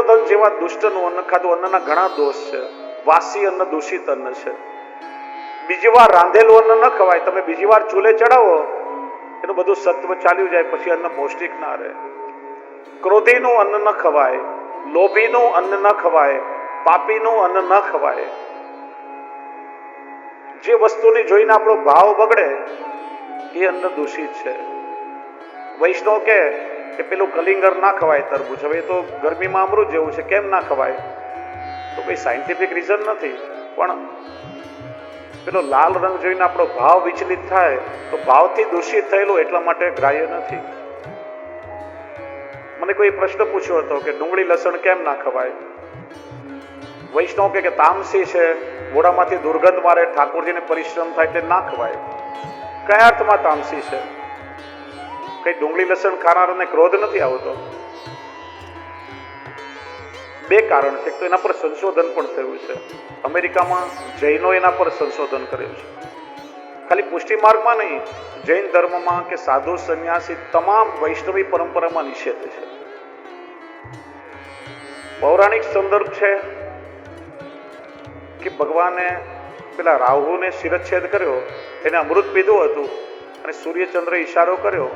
દુર્યોધન જેવા દુષ્ટનું અન્ન ખાધું. અન્નના ઘણા દોષ છે. વાસી અન્ન દૂષિત અન્ન છે. બીજી વાર રાંધેલું અન્ન ન ખવાય. તમે બીજી વાર ચૂલે ચડાવો એનું બધું સત્વ ચાલ્યું જાય, પછી અન્ન પૌષ્ટિક ના રહે. ક્રોધીનું અન્ન ન ખવાય, લોભીનું અન્ન ન ખવાય, પાપીનું અન્ન ન ખવાય. જે વસ્તુની જોઈને આપણો ભાવ બગડે એ અન્ન દૂષિત છે. વૈષ્ણવ કે પેલું કલિંગર ના ખવાય તરબૂચ. હવે તો ગરમીમાં અમૃત જેવું છે, કેમ ના ખવાય? તો કોઈ સાયન્ટિફિક રીઝન નથી, પણ પેલો લાલ રંગ જોઈને આપણો ભાવ વિચલિત થાય તો ભાવથી દૂષિત થયેલું એટલા માટે ગ્રાહ્ય નથી. મને કોઈ પ્રશ્ન પૂછ્યો હતો કે ડુંગળી લસણ કેમ ના ખવાય? વૈષ્ણવ કે તામસી છે, ઘોડામાંથી દુર્ગંધ મારે, ઠાકોરજીને પરિશ્રમ થાય તે ના ખવાય. કયા અર્થમાં તામસી છે? કઈ ડુંગળી લસણ ખાનારને ક્રોધ નથી આવતો? બે કારણ છે. તો એના પર સંશોધન પણ થયું છે. અમેરિકામાં જૈનો એના પર સંશોધન કર્યું છે. ખાલી પુષ્ટિ માર્ગમાં નહીં, જૈન ધર્મમાં કે સાધુ સંન્યાસી તમામ વૈષ્ણવી પરંપરામાં નિષેધ છે. પૌરાણિક સંદર્ભ છે કે ભગવાને પેલા રાહુને શિરચ્છેદ કર્યો, એને અમૃત પીધું હતું અને સૂર્યચંદ્ર ઈશારો કર્યો,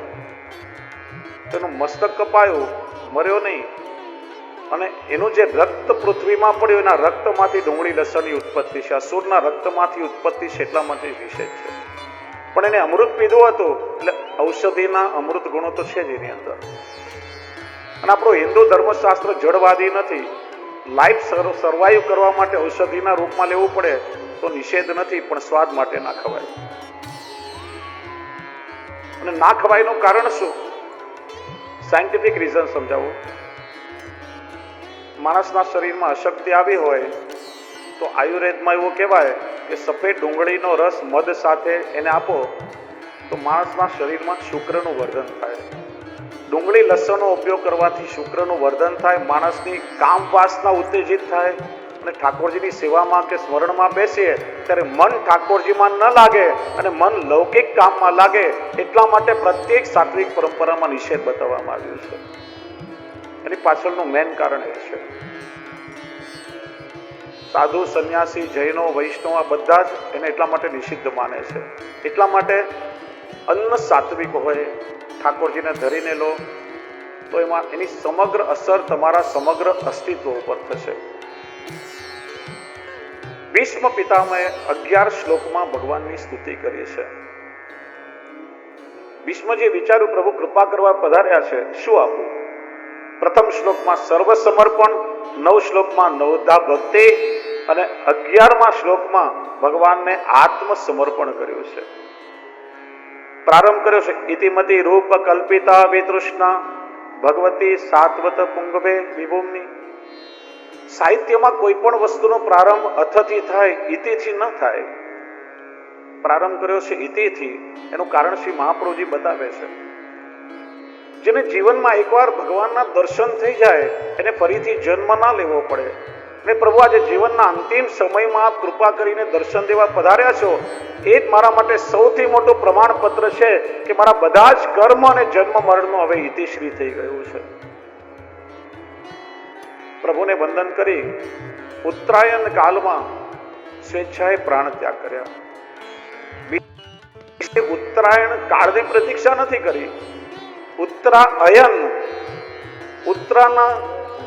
તેનું મસ્તક કપાયું, મર્યો નહીં, અને એનું જે રક્ત પૃથ્વીમાં પડ્યું એના રક્તમાંથી ડુંગળી લસણની ઉત્પત્તિ છે. અસુરના રક્તમાંથી ઉત્પત્તિ છે, એટલા માટે નિષેધ છે. પણ એને અમૃત પીધું હતું એટલે ઔષધિના અમૃત ગુણો તો છે જ એની અંદર. અને આપણો હિન્દુ ધર્મશાસ્ત્ર જડવાદી નથી. લાઈફ સર્વાઈવ કરવા માટે ઔષધિના રૂપમાં લેવું પડે તો નિષેધ નથી, પણ સ્વાદ માટે ના ખવાય. અને ના ખવાયનું કારણ શું? સાયન્ટિફિક રીઝન સમજાવું. માણસના શરીરમાં અશક્તિ આવી હોય તો આયુર્વેદમાં એવું કહેવાય કે સફેદ ડુંગળીનો રસ મધ સાથે એને આપો તો માણસના શરીરમાં શુક્રનું વર્ધન થાય. ડુંગળી લસણનો ઉપયોગ કરવાથી શુક્રનું વર્ધન થાય, માણસની કામ વાસના ઉત્તેજિત થાય, અને ઠાકોરજીની સેવામાં કે સ્મરણમાં બેસીએ ત્યારે મન ઠાકોરજીમાં ન લાગે અને મન લૌકિક કામમાં લાગે. એટલા માટે પ્રત્યેક સાત્વિક પરંપરામાં નિષેધ બતાવવામાં આવ્યું છે. એની પાછળનું મેન કારણ એ છે. સાધુ સંન્યાસી જૈનો વૈષ્ણવ આ બધા જ એને એટલા માટે નિષિદ્ધ માને છે. એટલા માટે અન્ન સાત્વિક હોય, ઠાકોરજીને ધરીને લો તો એમાં એની સમગ્ર અસર તમારા સમગ્ર અસ્તિત્વ ઉપર થશે. ભીષ્મ પિતામહે 11 શ્લોકમાં ભગવાનની સ્તુતિ કરી છે. ભીષ્મજી વિચાર્યું પ્રભુ કૃપા કરવા પધાર્યા છે, શું આપું? પ્રથમ શ્લોકમાં સર્વ સમર્પણ, 9 શ્લોકમાં નવધા ભક્તિ અને 11મા શ્લોકમાં ભગવાનને આત્મ સમર્પણ કર્યું છે. પ્રારંભ કર્યો છે ઇતિમતી રૂપ કલ્પિતા વિતૃષ્ણા ભગવતી સાત્વત પુંગવે વિભૂમની. સાહિત્યમાં કોઈ પણ વસ્તુનો પ્રારંભ અથથી થાય, ઇતિથી ન થાય. પ્રારંભ કર્યો છે ઇતિથી. એનું કારણ શ્રી મહાપ્રભુજી બતાવે છે. જેને જીવનમાં એકવાર ભગવાનના દર્શન થઈ જાય એને ફરીથી જન્મ ના લેવો પડે. ને પ્રભુ આજે જીવનના અંતિમ સમયમાં આપ કૃપા કરીને દર્શન દેવા પધાર્યા છો, એ જ મારા માટે સૌથી મોટું પ્રમાણપત્ર છે કે મારા બધા જ કર્મ અને જન્મ મરણનું હવે ઇતિશ્રી થઈ ગયું છે. પ્રભુને વંદન કરી ઉત્તરાયણ કાલમાં સ્વેચ્છાએ પ્રાણ ત્યાગ કર્યા. ઉત્તરાયણ કાળની પ્રતીક્ષા નથી કરી. ઉત્તરાયણ, ઉત્તરાના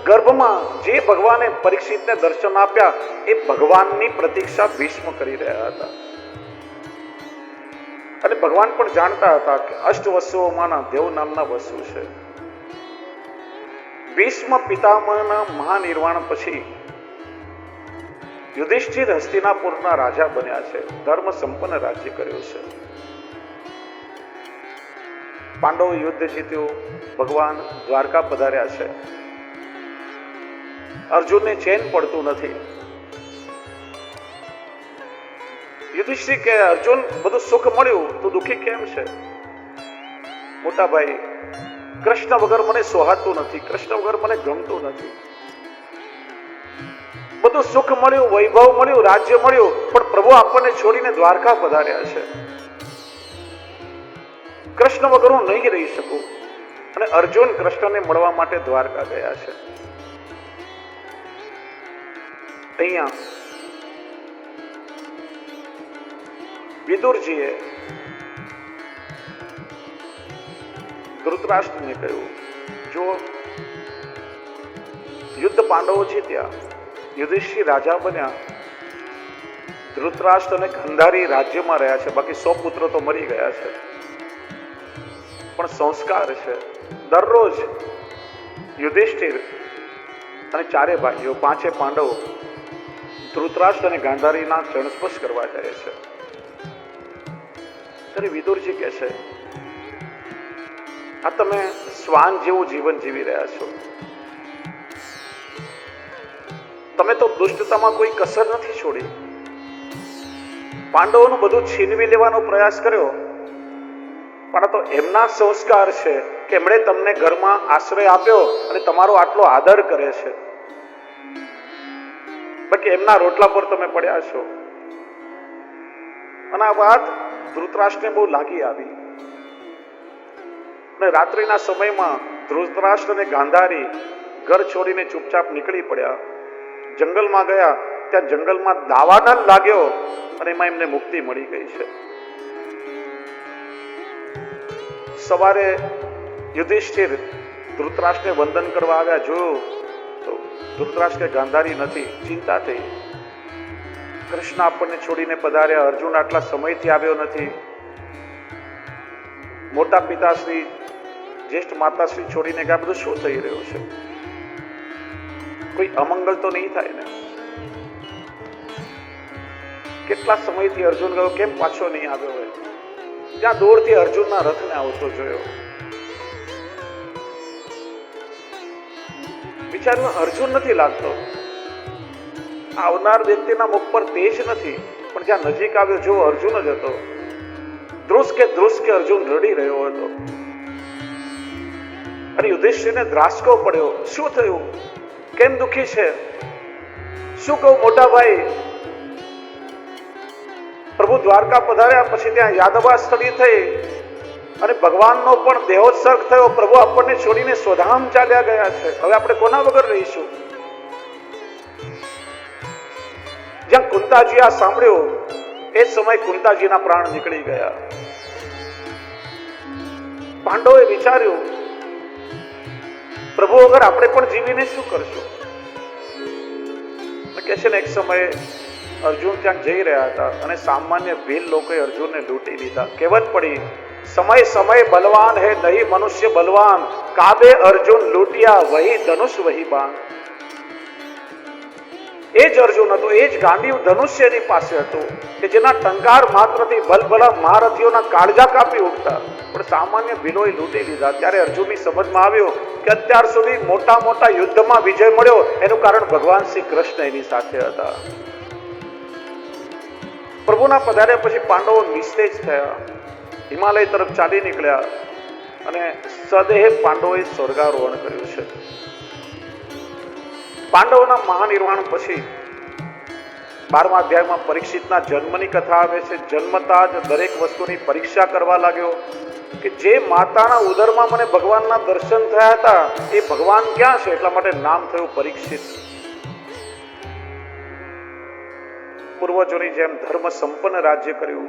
ગર્ભમાં જે ભગવાને પરીક્ષિતને દર્શન આપ્યા એ ભગવાનની પ્રતીક્ષા ભીષ્મ કરી રહ્યા હતા. અને ભગવાન પણ જાણતા હતા કે અષ્ટવસુઓમાંના દેવ નામના વસુ છે. ભીષ્મ પિતામહના મહાનિર્વાણ પછી યુધિષ્ઠિર હસ્તિનાપુરના રાજા બન્યા છે. ધર્મ સંપન્ન રાજ્ય કર્યું છે. પાંડવ યુદ્ધ જીત્યું, ભગવાન દ્વારકા પધાર્યા છે. અર્જુનને ચેન પડતું નથી. યુધિષ્ઠિર કે અર્જુન બધું સુખ મળ્યું તો દુઃખી કેમ છે? મોટા ભાઈ, કૃષ્ણ વગર મને સોહાતું નથી, કૃષ્ણ વગર મને ગમતું નથી. બધું સુખ મળ્યું, વૈભવ મળ્યું, રાજ્ય મળ્યું, પણ પ્રભુ આપણને છોડીને દ્વારકા પધાર્યા છે. કૃષ્ણ વગર હું નહીં રહી શકું. અને અર્જુન કૃષ્ણને મળવા માટે દ્વારકા ગયા છે. અહીંયા વિદુરજીએ ધૃતરાષ્ટ્રને કહ્યું, જો યુદ્ધ પાંડવો જીત્યા, યુધિષ્ઠિર રાજા બન્યા, ધૃતરાષ્ટ્ર અને ગાંધારી રાજ્યમાં રહ્યા છે, બાકી 100 પુત્રો તો મરી ગયા છે, પણ સંસ્કાર છે. દરરોજ યુધિષ્ઠિર અને 4 ભાઈઓ 5 પાંડવો ધૃતરાષ્ટ્ર અને ગાંધારીના ચરણસ્પર્શ કરવા જાય છે. ત્યારે વિદુરજી કહે છે, આ તમે શ્વાન જેવું જીવન જીવી રહ્યા છો. તમે તો દુષ્ટતામાં કોઈ કસર નથી છોડી. પાંડવોનું બધું છીનવી લેવાનો પ્રયાસ કર્યો, પણ આ તો એમના સંસ્કાર છે કે એમણે તમને ઘરમાં આશ્રય આપ્યો અને તમારો આટલો આદર કરે છે, બાકી એમના રોટલા પર તમે પડ્યા છો. અને આ વાત ધૃતરાષ્ટ્રને બહુ લાગી આવી. અને રાત્રિના સમયમાં ધૃતરાષ્ટ્ર અને ગાંધારી ઘર છોડીને ચૂપચાપ નીકળી પડ્યા. જંગલમાં ગયા. ત્યાં જંગલમાં દાવાનળ લાગ્યો અને એમાં એમને મુક્તિ મળી ગઈ છે. સવારે યુધિષ્ઠિર ધૃતરાષ્ટ્રને વંદન કરવા આવ્યા, જોયું તો ધૃતરાષ્ટ્ર ગાંધારી નથી. ચિંતા થઈ. કૃષ્ણ આપણને છોડીને પધાર્યા, અર્જુન આટલા સમયથી આવ્યો નથી, મોટા પિતાશ્રી જ્યેષ્ઠ માતાશ્રી છોડીને ગયા, બધું શું થઈ રહ્યું છે? કોઈ અમંગલ તો નહીં થાય ને? કેટલા સમયથી અર્જુન ગયો, કેમ પાછો નહીં આવ્યો હોય? ત્યાં દૂરથી અર્જુનના રથને આવતો જોયો. વિચારમાં અર્જુન નથી લાગતો. આવનાર વ્યક્તિના મુખ પર તેજ નથી, પણ જ્યાં નજીક આવ્યો જો અર્જુન જ હતો. ધ્રુસકે અર્જુન રડી રહ્યો હતો. અને યુધિષ્ઠિરને ધ્રાસકો પડ્યો. શું થયું? કેમ દુખી છે? શું કહું મોટા ભાઈ? પ્રભુ દ્વારકા પધાર્યા પછી ત્યાં યાદવા સ્થળી થઈ અને ભગવાનનો પણ દેહોત્સર્ગ થયો. પ્રભુ આપણને છોડીને સ્વધામ ચાલ્યા ગયા છે. હવે આપણે કોના વગર રહીશું? જ્યાં કુંતાજી આ સાંભળ્યું એ સમય કુંતાજીના પ્રાણ નીકળી ગયા. પાંડવોએ વિચાર્યું, પ્રભુ વગર આપણે પણ જીવીને શું કરશું? કે છે ને, એક સમયે અર્જુન ત્યાં જઈ રહ્યા હતા અને સામાન્ય ભીલ લોકોએ અર્જુનને લૂંટી લીધા. કહેવત પડી, સમય સમય બલવાન હે નહીં મનુષ્ય બલવાન, કાબે અર્જુન લૂંટિયા વહી ધનુષ વહી બાણ. એ જ અર્જુન હતો, એ જ ગાંડીવ ધનુષ્ય એની પાસે હતું કે જેના ટંકાર માત્રથી બલબલા મહારથીઓના કાળજા કાપી ઉઠતા, પણ સામાન્ય ભીલોએ લૂંટી લીધા. ત્યારે અર્જુનની સમજમાં આવ્યું કે અત્યાર સુધી મોટા મોટા યુદ્ધમાં વિજય મળ્યો એનું કારણ ભગવાન શ્રી કૃષ્ણ એની સાથે હતા. પ્રભુના પધાર્યા પછી પાંડવો નિસ્તેજ થયા, હિમાલય તરફ ચાલી નીકળ્યા અને સદેહ પાંડવોએ સ્વર્ગારોહણ કર્યું છે. પાંડવોના મહાનિર્વાણ પછી 12મા અધ્યાયમાં પરીક્ષિતના જન્મની કથા આવે છે. જન્મતા જ દરેક વસ્તુની પરીક્ષા કરવા લાગ્યો કે જે માતાના ઉદરમાં મને ભગવાનના દર્શન થયા હતા એ ભગવાન ક્યાં છે? એટલા માટે નામ થયું પરીક્ષિત. પૂર્વજોની જેમ ધર્મ સંપન્ન રાજ્ય કર્યું,